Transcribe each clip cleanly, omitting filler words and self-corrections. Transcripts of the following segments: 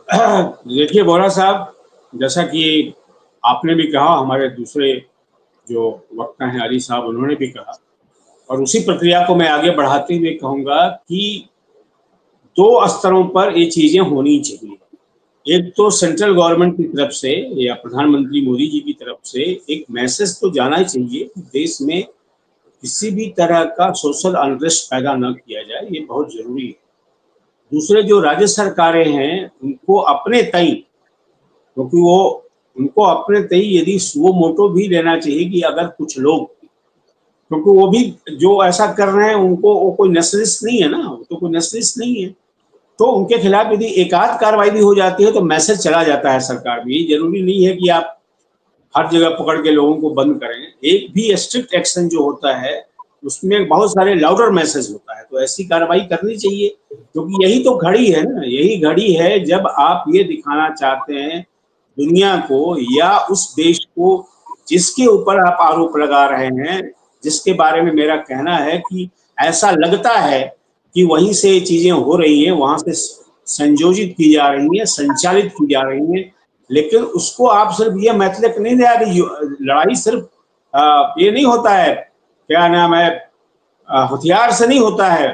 देखिए बोरा साहब, जैसा कि आपने भी कहा, हमारे दूसरे जो वक्ता हैं अली साहब, उन्होंने भी कहा, और उसी प्रक्रिया को मैं आगे बढ़ाते हुए कहूंगा कि दो स्तरों पर ये चीजें होनी चाहिए। एक तो सेंट्रल गवर्नमेंट की तरफ से या प्रधानमंत्री मोदी जी की तरफ से एक मैसेज तो जाना ही चाहिए कि देश में किसी भी तरह का सोशल अनरेस्ट पैदा न किया जाए, ये बहुत जरूरी है। दूसरे जो राज्य सरकारें हैं उनको अपने तय, क्योंकि वो उनको अपने तय यदि वो मोटो भी लेना चाहिए कि अगर कुछ लोग, क्योंकि वो भी जो ऐसा कर रहे हैं उनको वो कोई नेशनलिस्ट नहीं है ना, वो तो कोई नेशनलिस्ट नहीं है, तो उनके खिलाफ यदि एकाध कार्रवाई भी हो जाती है तो मैसेज चला जाता है सरकार में। जरूरी नहीं है कि आप हर जगह पकड़ के लोगों को बंद करें। एक भी स्ट्रिक्ट एक्शन जो होता है उसमें बहुत सारे लाउडर मैसेज होता है, तो ऐसी कार्रवाई करनी चाहिए, क्योंकि यही तो घड़ी है ना, यही घड़ी है जब आप ये दिखाना चाहते हैं दुनिया को या उस देश को जिसके ऊपर आप आरोप लगा रहे हैं, जिसके बारे में मेरा कहना है कि ऐसा लगता है कि वहीं से चीजें हो रही हैं, वहां से संयोजित की जा रही हैं, संचालित की जा रही हैं। लेकिन उसको आप सिर्फ ये मतलब नहीं दिया कि लड़ाई सिर्फ ये नहीं होता है, क्या नाम है, हथियार से नहीं होता है।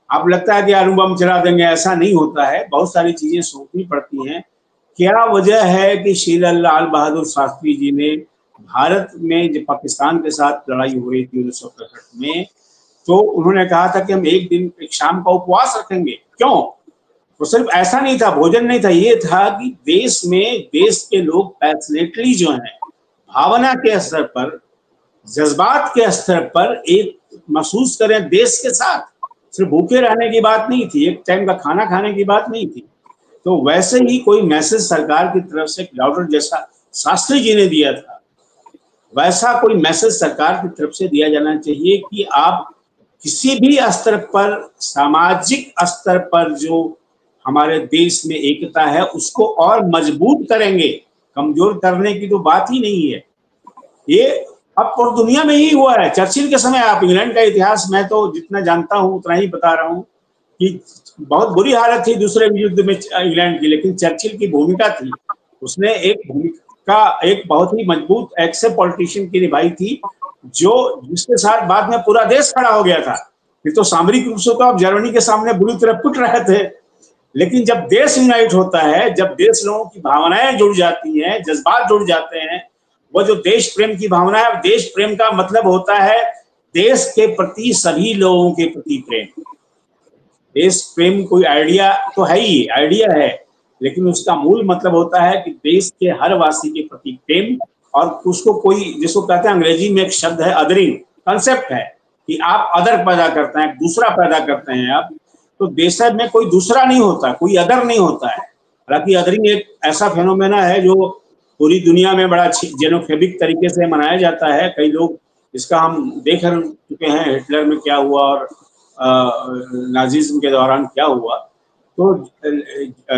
आप लगता है कि अणुबम चला देंगे, ऐसा नहीं होता है। बहुत सारी चीजें सोचनी पड़ती हैं। क्या वजह है कि श्री लाल बहादुर शास्त्री जी ने भारत में जब पाकिस्तान के साथ लड़ाई हो रही थी 1965 में, तो उन्होंने कहा था कि हम एक दिन एक शाम का उपवास रखेंगे। क्यों? तो सिर्फ ऐसा नहीं था, भोजन नहीं था, ये था कि देश में देश के लोग पैशनेटली जो है, भावना के स्तर पर, जज्बात के स्तर पर एक महसूस करें देश के साथ। सिर्फ भूखे रहने की बात नहीं थी, एक टाइम का खाना खाने की बात नहीं थी। तो वैसे ही कोई मैसेज सरकार की तरफ से लाउडर जैसा शास्त्री जी ने दिया था, वैसा कोई मैसेज सरकार की तरफ से दिया जाना चाहिए कि आप किसी भी स्तर पर, सामाजिक स्तर पर जो हमारे देश में एकता है उसको और मजबूत करेंगे। कमजोर करने की तो बात ही नहीं है। ये अब और दुनिया में ही हुआ है। चर्चिल के समय, आप इंग्लैंड का इतिहास मैं तो जितना जानता हूं उतना ही बता रहा हूं कि बहुत बुरी हालत थी दूसरे युद्ध में इंग्लैंड की, लेकिन चर्चिल की भूमिका थी, उसने एक भूमिका एक बहुत ही मजबूत एक्सेप्ट पॉलिटिशियन की निभाई थी, जो जिसके साथ बाद में पूरा देश खड़ा हो गया था। फिर तो सामरिक रूप से तो आप जर्मनी के सामने बुरी तरह पिट रहे थे, लेकिन जब देश यूनाइट होता है, जब देश लोगों की भावनाएं जुड़ जाती हैं, जज्बात जुड़ जाते हैं, वो जो देश प्रेम की भावना है, देश प्रेम का मतलब होता है देश के प्रति सभी लोगों के प्रति प्रेम। देश प्रेम कोई आइडिया तो है ही, आइडिया है, लेकिन उसका मूल मतलब होता है कि देश के हर वासी के प्रति प्रेम। और उसको कोई, जिसको कहते हैं अंग्रेजी में एक शब्द है अदरिंग, कंसेप्ट है कि आप अदर पैदा करते हैं, दूसरा पैदा करते हैं आप। तो देश में कोई दूसरा नहीं होता, कोई अदर नहीं होता है। हालांकि अदरिंग एक ऐसा फेनोमेना है जो पूरी दुनिया में बड़ा जेनोफेबिक तरीके से मनाया जाता है। कई लोग इसका हम देख चुके हैं, हिटलर में क्या हुआ और नाजिज्म के दौरान क्या हुआ। तो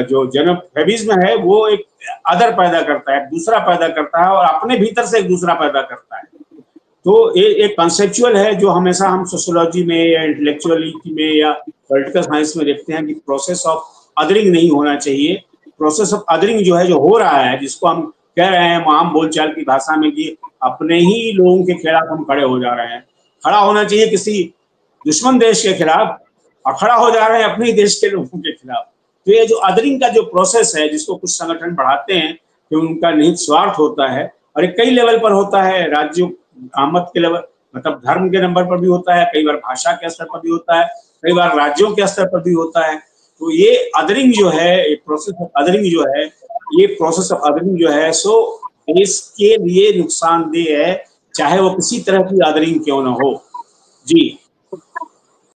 जो जेनोफेबिज्म है वो एक अदर पैदा करता है, दूसरा पैदा करता है, और अपने भीतर से एक दूसरा पैदा करता है। तो ये एक कॉन्सेप्चुअल है जो हमेशा हम सोशियोलॉजी में या इंटेलेक्चुअलिटी में या पॉलिटिकल साइंस में देखते हैं कि प्रोसेस ऑफ अदरिंग नहीं होना चाहिए। प्रोसेस ऑफ अदरिंग जो है, जो हो रहा है, जिसको हम कह रहे हैं आम बोलचाल की भाषा में कि अपने ही लोगों के खिलाफ हम खड़े हो जा रहे हैं। खड़ा होना चाहिए किसी दुश्मन देश के खिलाफ, और खड़ा हो जा रहे हैं अपने ही देश के लोगों के खिलाफ। तो ये जो अदरिंग का जो प्रोसेस है, जिसको कुछ संगठन बढ़ाते हैं कि उनका निहित स्वार्थ होता है, और कई लेवल पर होता है, राज्यों आमद के लेवल, मतलब धर्म के नंबर पर भी होता है, कई बार भाषा के स्तर पर भी होता है, कई बार राज्यों के स्तर पर भी होता है। तो ये अदरिंग जो है, प्रोसेस ऑफ अदरिंग जो है, ये प्रोसेस ऑफ अदरिंग जो है सो देश के लिए नुकसानदेह है, चाहे वो किसी तरह की अदरिंग क्यों ना हो। जी।